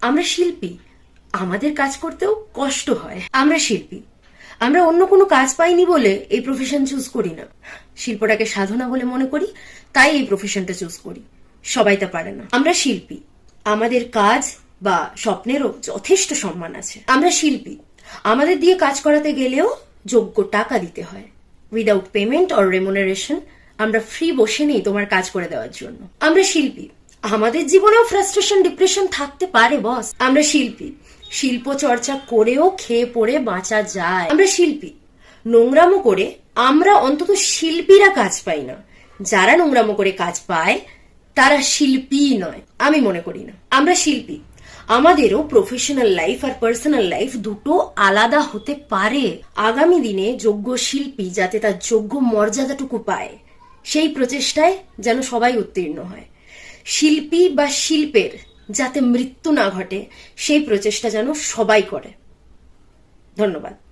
আমরা শিল্পী, আমাদের কাজ করতেও কষ্ট হয়। আমরা শিল্পী, আমরা অন্য কোনো কাজ পাইনি বলে এই প্রফেশন চুজ করি না। শিল্পটাকে সাধনা বলে মনে করি, তাই এই প্রফেশনটা চুজ করি। সবাই তা পারে না। আমরা শিল্পী, আমাদের কাজ বা স্বপ্নেরও যথেষ্ট সম্মান আছে। আমরা শিল্পী, আমাদের দিয়ে কাজ করাতে গেলেও যোগ্য টাকা দিতে হয়। উইদাউট পেমেন্ট অর রেমুনারেশন আমরা ফ্রি বসে নেই তোমার কাজ করে দেওয়ার জন্য। আমরা শিল্পী, আমাদের জীবনেও ফ্রাস্ট্রেশন ডিপ্রেশন থাকতে পারে বস। আমরা শিল্পী, শিল্প চর্চা করেও খেয়ে পড়ে বাঁচা যায়। আমরা শিল্পী, নোংরামো করে আমরা অন্তত শিল্পীরা কাজ পাই না। যারা নোংরামো করে কাজ পায় তারা শিল্পী নয়, আমি মনে করি না। আমরা শিল্পী, আমাদেরও প্রফেশনাল লাইফ আর পার্সোনাল লাইফ দুটো আলাদা হতে পারে। আগামী দিনে যোগ্য শিল্পী যাতে তার যোগ্য মর্যাদাটুকু পায়, সেই প্রচেষ্টায় যেন সবাই উত্তীর্ণ হয়। শিল্পী বা শিল্পের যাতে মৃত্যু না ঘটে, সেই প্রচেষ্টা যেন সবাই করে। ধন্যবাদ।